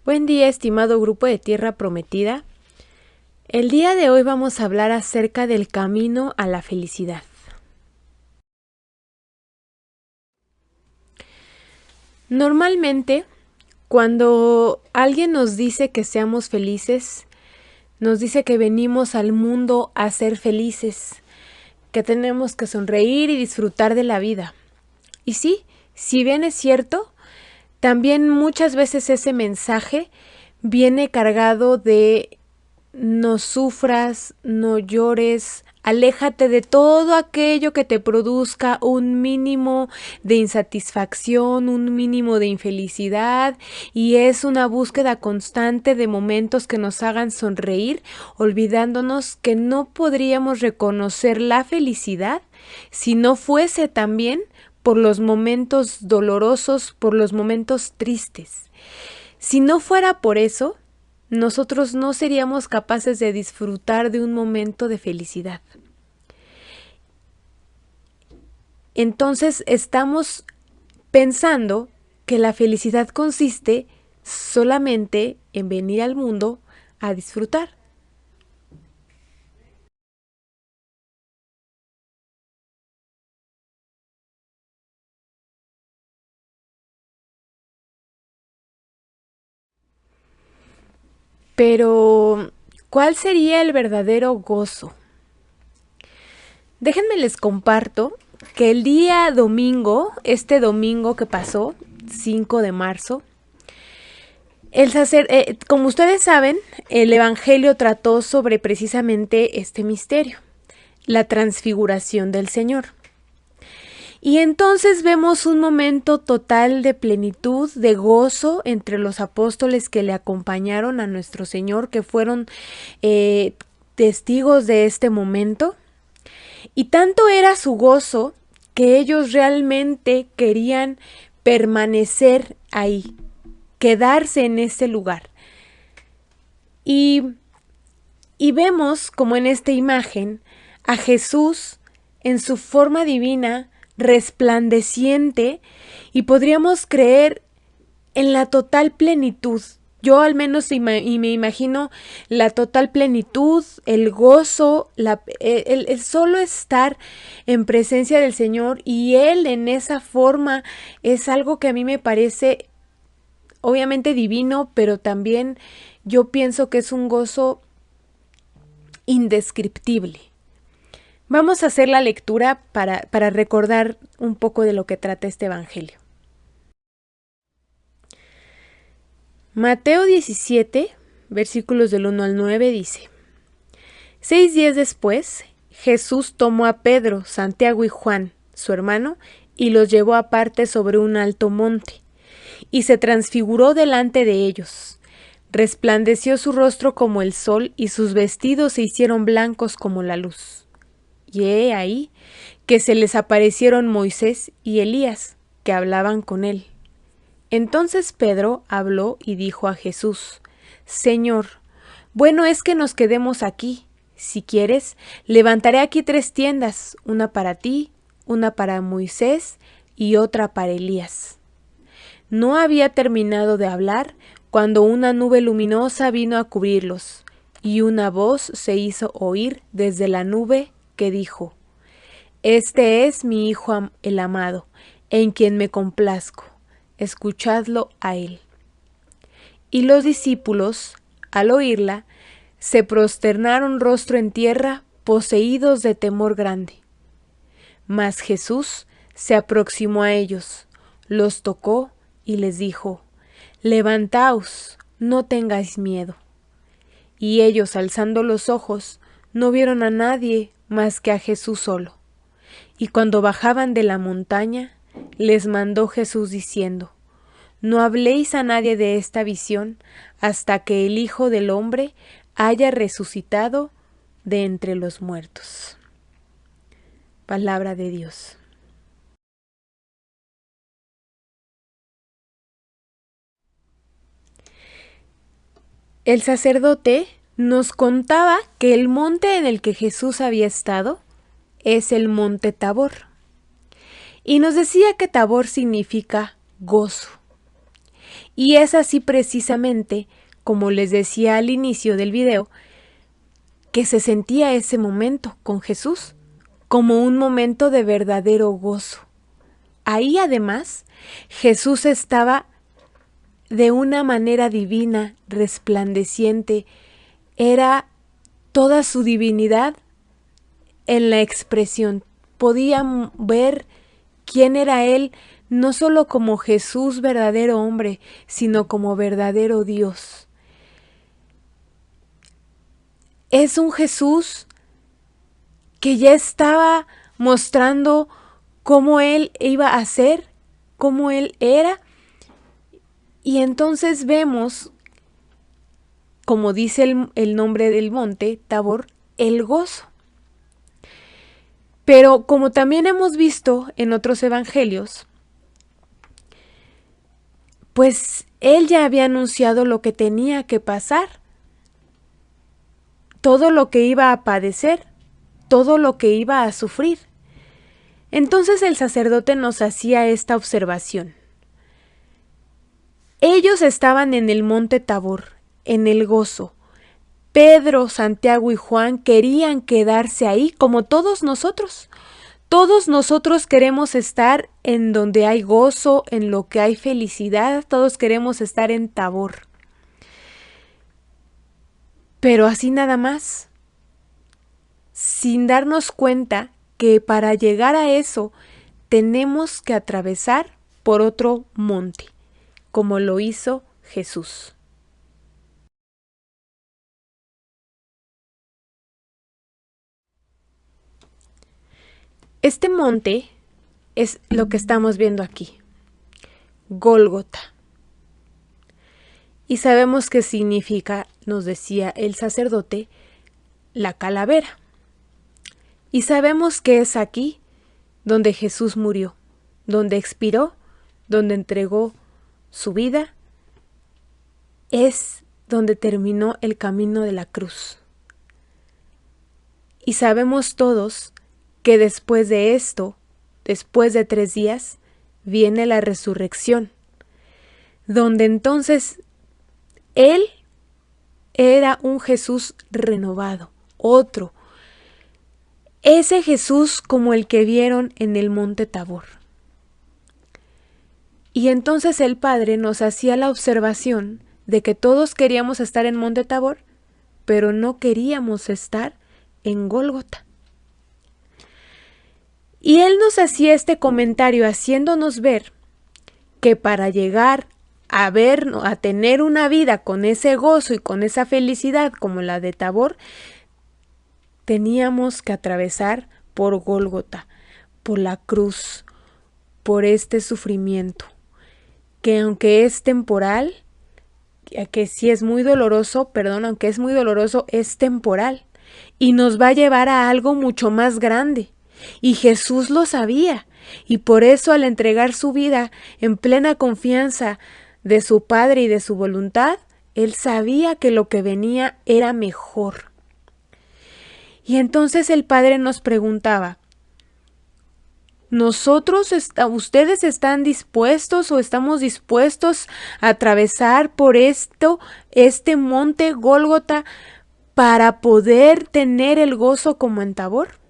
Buen día, estimado grupo de Tierra Prometida. El día de hoy vamos a hablar acerca del camino a la felicidad. Normalmente, cuando alguien nos dice que seamos felices, nos dice que venimos al mundo a ser felices, que tenemos que sonreír y disfrutar de la vida. Y sí, si bien es cierto, también muchas veces ese mensaje viene cargado de no sufras, no llores, aléjate de todo aquello que te produzca un mínimo de insatisfacción, un mínimo de infelicidad, y es una búsqueda constante de momentos que nos hagan sonreír, olvidándonos que no podríamos reconocer la felicidad si no fuese también por los momentos dolorosos, por los momentos tristes. Si no fuera por eso, nosotros no seríamos capaces de disfrutar de un momento de felicidad. Entonces estamos pensando que la felicidad consiste solamente en venir al mundo a disfrutar. Pero, ¿cuál sería el verdadero gozo? Déjenme les comparto que el día domingo, este domingo que pasó, 5 de marzo, como ustedes saben, el Evangelio trató sobre precisamente este misterio, la transfiguración del Señor. Y entonces vemos un momento total de plenitud, de gozo entre los apóstoles que le acompañaron a nuestro Señor, que fueron testigos de este momento. Y tanto era su gozo que ellos realmente querían permanecer ahí, quedarse en ese lugar. Y vemos como en esta imagen a Jesús en su forma divina, resplandeciente, y podríamos creer en la total plenitud. Yo al menos me imagino la total plenitud, el gozo, el solo estar en presencia del Señor, y Él en esa forma es algo que a mí me parece obviamente divino, pero también yo pienso que es un gozo indescriptible. Vamos a hacer la lectura para recordar un poco de lo que trata este Evangelio. Mateo 17, versículos del 1 al 9 dice: 6 días después, Jesús tomó a Pedro, Santiago y Juan, su hermano, y los llevó aparte sobre un alto monte, y se transfiguró delante de ellos. Resplandeció su rostro como el sol, y sus vestidos se hicieron blancos como la luz. Y he ahí que se les aparecieron Moisés y Elías, que hablaban con él. Entonces Pedro habló y dijo a Jesús: Señor, bueno es que nos quedemos aquí. Si quieres, levantaré aquí 3 tiendas, una para ti, una para Moisés y otra para Elías. No había terminado de hablar cuando una nube luminosa vino a cubrirlos, y una voz se hizo oír desde la nube que dijo: Este es mi Hijo el amado, en quien me complazco. Escuchadlo a él. Y los discípulos, al oírla, se prosternaron rostro en tierra, poseídos de temor grande. Mas Jesús se aproximó a ellos, los tocó y les dijo: Levantaos, no tengáis miedo. Y ellos, alzando los ojos, no vieron a nadie más que a Jesús solo. Y cuando bajaban de la montaña, les mandó Jesús diciendo: No habléis a nadie de esta visión hasta que el Hijo del Hombre haya resucitado de entre los muertos. Palabra de Dios. El sacerdote nos contaba que el monte en el que Jesús había estado es el monte Tabor. Y nos decía que Tabor significa gozo. Y es así precisamente, como les decía al inicio del video, que se sentía ese momento con Jesús, como un momento de verdadero gozo. Ahí además, Jesús estaba de una manera divina, resplandeciente, era toda su divinidad en la expresión. Podían ver quién era Él, no solo como Jesús, verdadero hombre, sino como verdadero Dios. Es un Jesús que ya estaba mostrando cómo Él iba a ser, cómo Él era, y entonces vemos, como dice el nombre del monte, Tabor, el gozo. Pero como también hemos visto en otros evangelios, pues Él ya había anunciado lo que tenía que pasar, todo lo que iba a padecer, todo lo que iba a sufrir. Entonces el sacerdote nos hacía esta observación. Ellos estaban en el monte Tabor, en el gozo. Pedro, Santiago y Juan querían quedarse ahí como todos nosotros. Todos nosotros queremos estar en donde hay gozo, en lo que hay felicidad, todos queremos estar en Tabor. Pero así nada más, sin darnos cuenta que para llegar a eso tenemos que atravesar por otro monte, como lo hizo Jesús. Este monte es lo que estamos viendo aquí, Gólgota. Y sabemos qué significa, nos decía el sacerdote, la calavera. Y sabemos que es aquí donde Jesús murió, donde expiró, donde entregó su vida, es donde terminó el camino de la cruz. Y sabemos todos que después de esto, después de 3 días, viene la resurrección, donde entonces Él era un Jesús renovado, otro. Ese Jesús como el que vieron en el monte Tabor. Y entonces el Padre nos hacía la observación de que todos queríamos estar en monte Tabor, pero no queríamos estar en Gólgota. Y Él nos hacía este comentario haciéndonos ver que para llegar a tener una vida con ese gozo y con esa felicidad como la de Tabor, teníamos que atravesar por Gólgota, por la cruz, por este sufrimiento, que aunque es temporal, que sí es muy doloroso, aunque es muy doloroso, es temporal y nos va a llevar a algo mucho más grande. Y Jesús lo sabía, y por eso al entregar su vida en plena confianza de su Padre y de su voluntad, Él sabía que lo que venía era mejor. Y entonces el Padre nos preguntaba, ¿ustedes están dispuestos o estamos dispuestos a atravesar por este monte Gólgota para poder tener el gozo como en Tabor?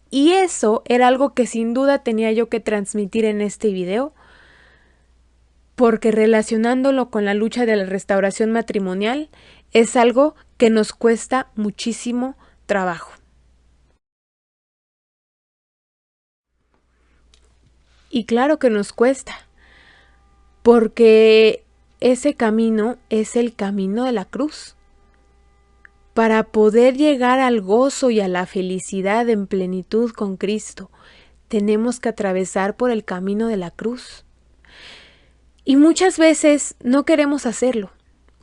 Y eso era algo que sin duda tenía yo que transmitir en este video, porque relacionándolo con la lucha de la restauración matrimonial es algo que nos cuesta muchísimo trabajo. Y claro que nos cuesta, porque ese camino es el camino de la cruz. Para poder llegar al gozo y a la felicidad en plenitud con Cristo, tenemos que atravesar por el camino de la cruz. Y muchas veces no queremos hacerlo.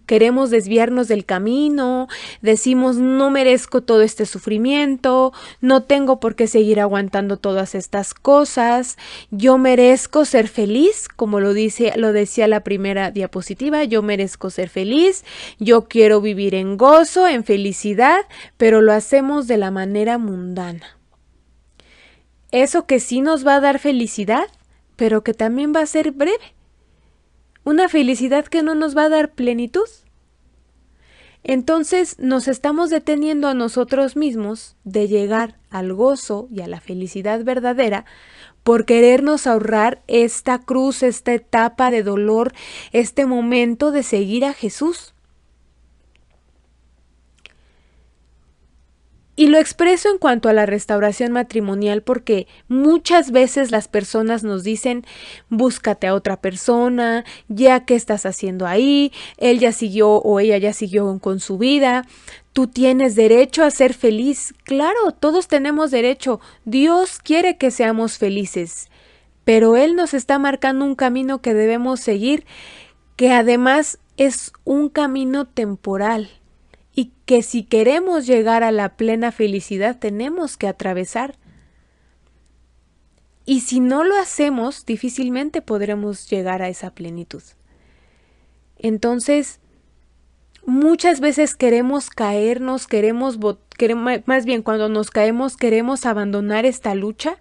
Queremos desviarnos del camino, decimos no merezco todo este sufrimiento, no tengo por qué seguir aguantando todas estas cosas, yo merezco ser feliz, como lo decía la primera diapositiva, yo merezco ser feliz, yo quiero vivir en gozo, en felicidad, pero lo hacemos de la manera mundana. Eso que sí nos va a dar felicidad, pero que también va a ser breve. una felicidad que no nos va a dar plenitud. Entonces nos estamos deteniendo a nosotros mismos de llegar al gozo y a la felicidad verdadera por querernos ahorrar esta cruz, esta etapa de dolor, este momento de seguir a Jesús. Y lo expreso en cuanto a la restauración matrimonial porque muchas veces las personas nos dicen, búscate a otra persona, ya qué estás haciendo ahí, él ya siguió o ella ya siguió con su vida, tú tienes derecho a ser feliz. Claro, todos tenemos derecho, Dios quiere que seamos felices, pero Él nos está marcando un camino que debemos seguir, que además es un camino temporal. Y que si queremos llegar a la plena felicidad tenemos que atravesar. Y si no lo hacemos, difícilmente podremos llegar a esa plenitud. Entonces, muchas veces queremos caernos, más bien cuando nos caemos queremos abandonar esta lucha,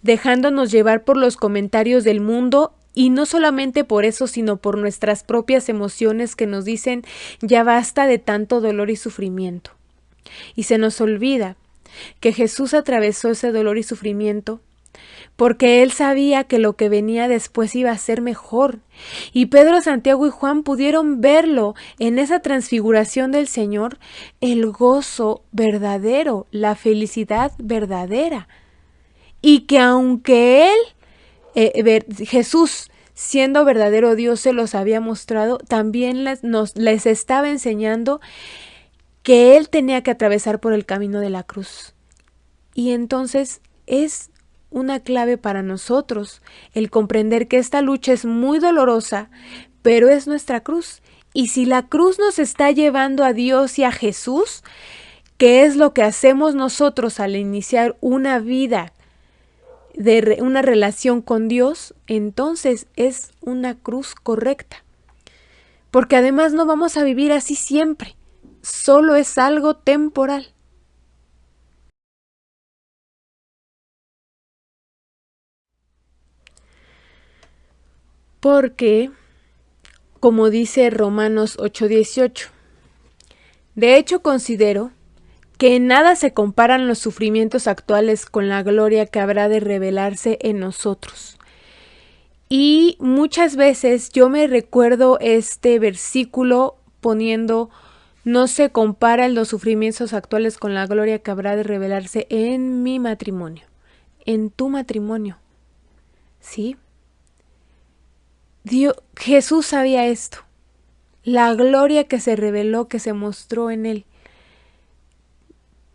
dejándonos llevar por los comentarios del mundo. Y no solamente por eso, sino por nuestras propias emociones que nos dicen ya basta de tanto dolor y sufrimiento. Y se nos olvida que Jesús atravesó ese dolor y sufrimiento porque Él sabía que lo que venía después iba a ser mejor. Y Pedro, Santiago y Juan pudieron verlo en esa transfiguración del Señor, el gozo verdadero, la felicidad verdadera. Y que aunque Jesús, siendo verdadero Dios, se los había mostrado, también les estaba enseñando que Él tenía que atravesar por el camino de la cruz. Y entonces es una clave para nosotros el comprender que esta lucha es muy dolorosa, pero es nuestra cruz. Y si la cruz nos está llevando a Dios y a Jesús, ¿qué es lo que hacemos nosotros al iniciar una vida de una relación con Dios? Entonces es una cruz correcta. Porque además no vamos a vivir así siempre, solo es algo temporal. Porque, como dice Romanos 8:18, de hecho considero que en nada se comparan los sufrimientos actuales con la gloria que habrá de revelarse en nosotros. Y muchas veces yo me recuerdo este versículo poniendo, no se comparan los sufrimientos actuales con la gloria que habrá de revelarse en mi matrimonio, en tu matrimonio. ¿Sí? Jesús sabía esto, la gloria que se reveló, que se mostró en Él,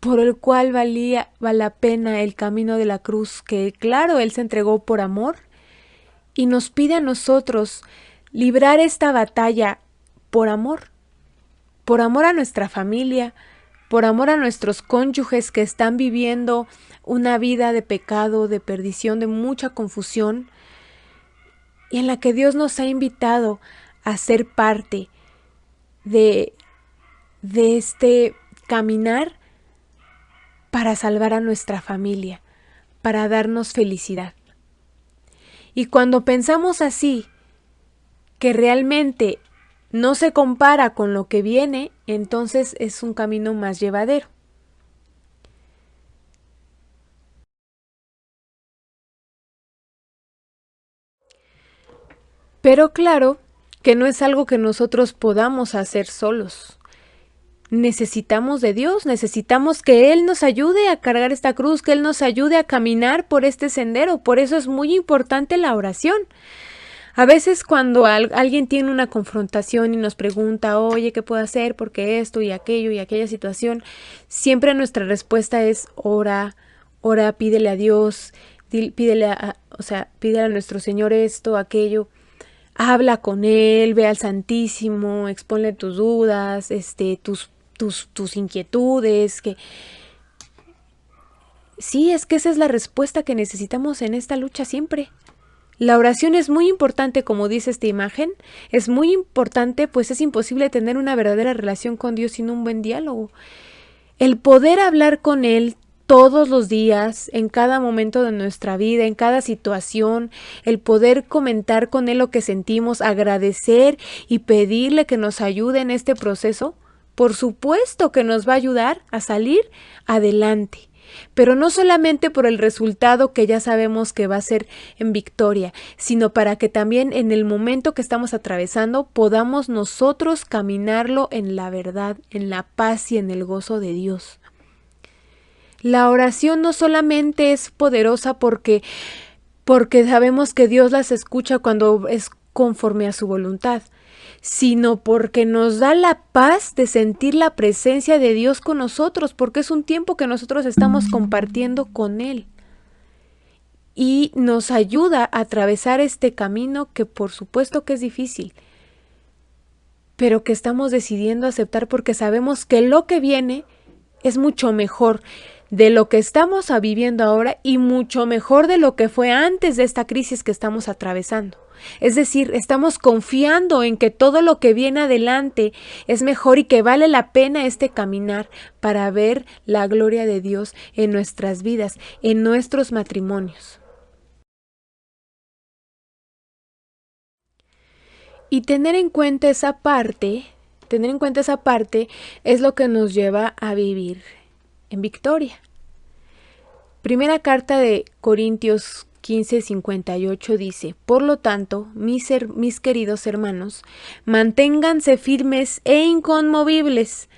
por el cual vale la pena el camino de la cruz, que claro, Él se entregó por amor y nos pide a nosotros librar esta batalla por amor a nuestra familia, por amor a nuestros cónyuges que están viviendo una vida de pecado, de perdición, de mucha confusión, y en la que Dios nos ha invitado a ser parte de este caminar para salvar a nuestra familia, para darnos felicidad. Y cuando pensamos así, que realmente no se compara con lo que viene, entonces es un camino más llevadero. Pero claro que no es algo que nosotros podamos hacer solos. Necesitamos de Dios, necesitamos que Él nos ayude a cargar esta cruz, que Él nos ayude a caminar por este sendero. Por eso es muy importante la oración. A veces cuando alguien tiene una confrontación y nos pregunta, oye, ¿qué puedo hacer? Porque esto y aquello y aquella situación, siempre nuestra respuesta es ora, pídele a Dios, pídele a nuestro Señor esto, aquello. Habla con Él, ve al Santísimo, exponle tus dudas, tus inquietudes, que sí, es que esa es la respuesta que necesitamos en esta lucha siempre. La oración es muy importante, como dice esta imagen, es muy importante, pues es imposible tener una verdadera relación con Dios sin un buen diálogo. El poder hablar con Él todos los días, en cada momento de nuestra vida, en cada situación, el poder comentar con Él lo que sentimos, agradecer y pedirle que nos ayude en este proceso, por supuesto que nos va a ayudar a salir adelante. Pero no solamente por el resultado que ya sabemos que va a ser en victoria, sino para que también en el momento que estamos atravesando podamos nosotros caminarlo en la verdad, en la paz y en el gozo de Dios. La oración no solamente es poderosa porque sabemos que Dios las escucha cuando es conforme a su voluntad, sino porque nos da la paz de sentir la presencia de Dios con nosotros, porque es un tiempo que nosotros estamos compartiendo con Él. Y nos ayuda a atravesar este camino que por supuesto que es difícil, pero que estamos decidiendo aceptar porque sabemos que lo que viene es mucho mejor de lo que estamos viviendo ahora y mucho mejor de lo que fue antes de esta crisis que estamos atravesando. Es decir, estamos confiando en que todo lo que viene adelante es mejor y que vale la pena este caminar para ver la gloria de Dios en nuestras vidas, en nuestros matrimonios. Y tener en cuenta esa parte es lo que nos lleva a vivir en victoria. Primera carta de Corintios 15:58 dice: Por lo tanto, mis queridos hermanos, manténganse firmes e inconmovibles,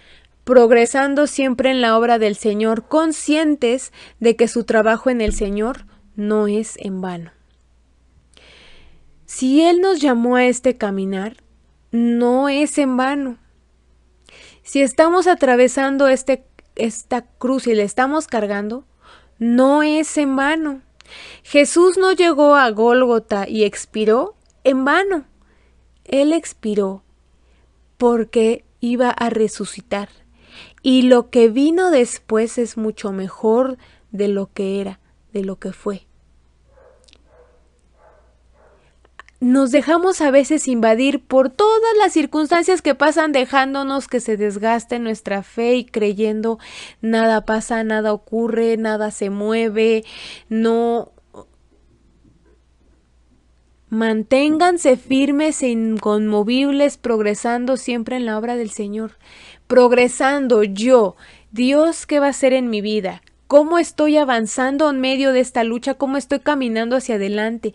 progresando siempre en la obra del Señor, conscientes de que su trabajo en el Señor no es en vano. Si Él nos llamó a este caminar, no es en vano. Si estamos atravesando esta cruz y le estamos cargando, no es en vano. Jesús no llegó a Gólgota y expiró en vano. Él expiró porque iba a resucitar. Y lo que vino después es mucho mejor de lo que era, de lo que fue. Nos dejamos a veces invadir por todas las circunstancias que pasan, dejándonos que se desgaste nuestra fe y creyendo nada pasa, nada ocurre, nada se mueve, no. Manténganse firmes e inconmovibles, progresando siempre en la obra del Señor. Progresando yo, Dios, ¿qué va a hacer en mi vida? ¿Cómo estoy avanzando en medio de esta lucha? ¿Cómo estoy caminando hacia adelante?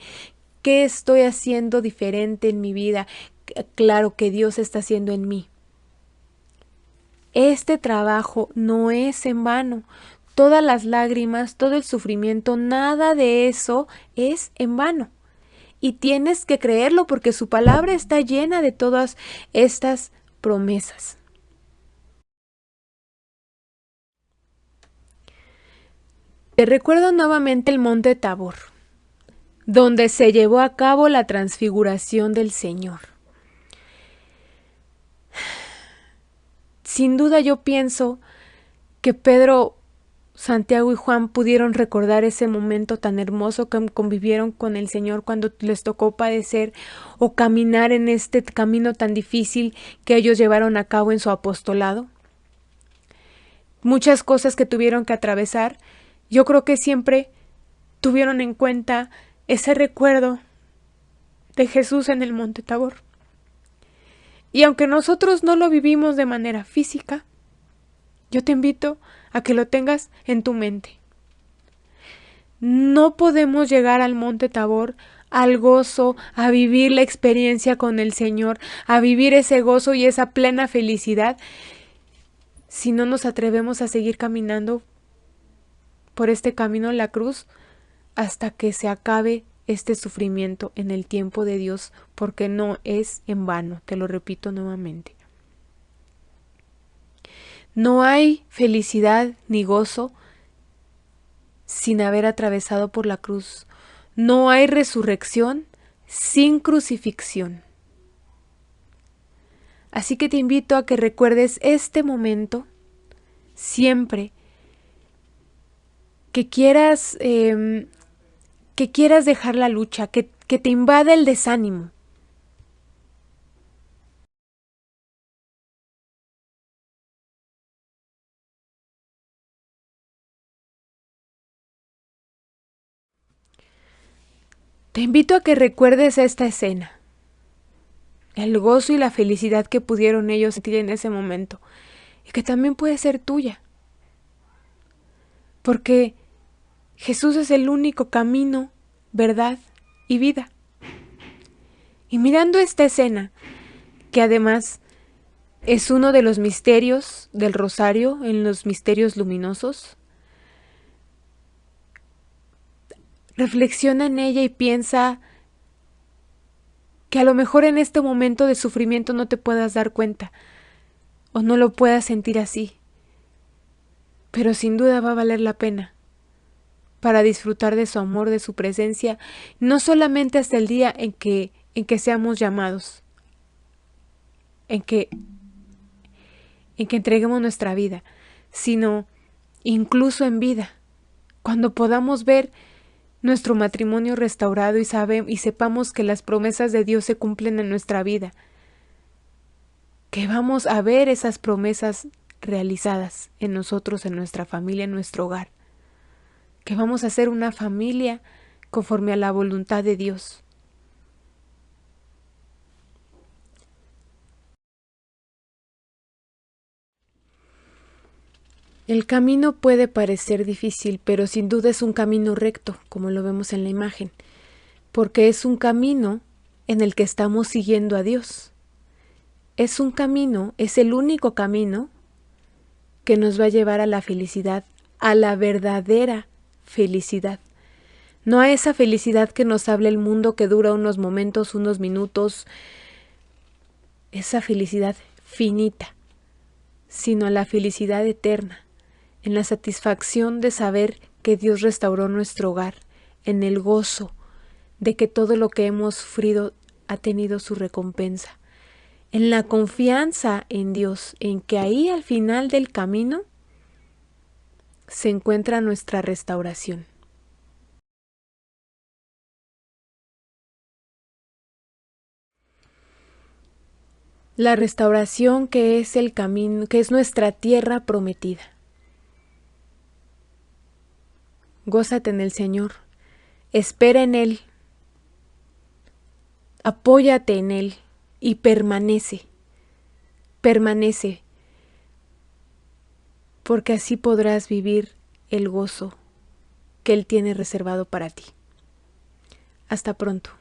¿Qué estoy haciendo diferente en mi vida? Claro que Dios está haciendo en mí. Este trabajo no es en vano. Todas las lágrimas, todo el sufrimiento, nada de eso es en vano. Y tienes que creerlo porque su palabra está llena de todas estas promesas. Te recuerdo nuevamente el monte Tabor, donde se llevó a cabo la transfiguración del Señor. Sin duda yo pienso que Pedro, Santiago y Juan pudieron recordar ese momento tan hermoso que convivieron con el Señor cuando les tocó padecer o caminar en este camino tan difícil que ellos llevaron a cabo en su apostolado. Muchas cosas que tuvieron que atravesar, yo creo que siempre tuvieron en cuenta ese recuerdo de Jesús en el monte Tabor. Y aunque nosotros no lo vivimos de manera física, yo te invito a que lo tengas en tu mente. No podemos llegar al monte Tabor, al gozo, a vivir la experiencia con el Señor, a vivir ese gozo y esa plena felicidad, si no nos atrevemos a seguir caminando por este camino en la cruz hasta que se acabe este sufrimiento en el tiempo de Dios, porque no es en vano, te lo repito nuevamente. No hay felicidad ni gozo sin haber atravesado por la cruz. No hay resurrección sin crucifixión. Así que te invito a que recuerdes este momento siempre que quieras dejar la lucha, que te invade el desánimo. Te invito a que recuerdes esta escena, el gozo y la felicidad que pudieron ellos sentir en ese momento, y que también puede ser tuya, porque Jesús es el único camino, verdad y vida. Y mirando esta escena, que además es uno de los misterios del rosario, en los misterios luminosos, reflexiona en ella y piensa que a lo mejor en este momento de sufrimiento no te puedas dar cuenta o no lo puedas sentir así, pero sin duda va a valer la pena para disfrutar de su amor, de su presencia, no solamente hasta el día en que seamos llamados, en que entreguemos nuestra vida, sino incluso en vida, cuando podamos ver nuestro matrimonio restaurado y sepamos que las promesas de Dios se cumplen en nuestra vida, que vamos a ver esas promesas realizadas en nosotros, en nuestra familia, en nuestro hogar, que vamos a ser una familia conforme a la voluntad de Dios. El camino puede parecer difícil, pero sin duda es un camino recto, como lo vemos en la imagen, porque es un camino en el que estamos siguiendo a Dios. Es un camino, es el único camino que nos va a llevar a la felicidad, a la verdadera felicidad. No a esa felicidad que nos habla el mundo, que dura unos momentos, unos minutos, esa felicidad finita, sino a la felicidad eterna, en la satisfacción de saber que Dios restauró nuestro hogar, en el gozo de que todo lo que hemos sufrido ha tenido su recompensa, en la confianza en Dios, en que ahí al final del camino se encuentra nuestra restauración. La restauración que es el camino, que es nuestra tierra prometida. Gózate en el Señor, espera en Él, apóyate en Él y permanece, porque así podrás vivir el gozo que Él tiene reservado para ti. Hasta pronto.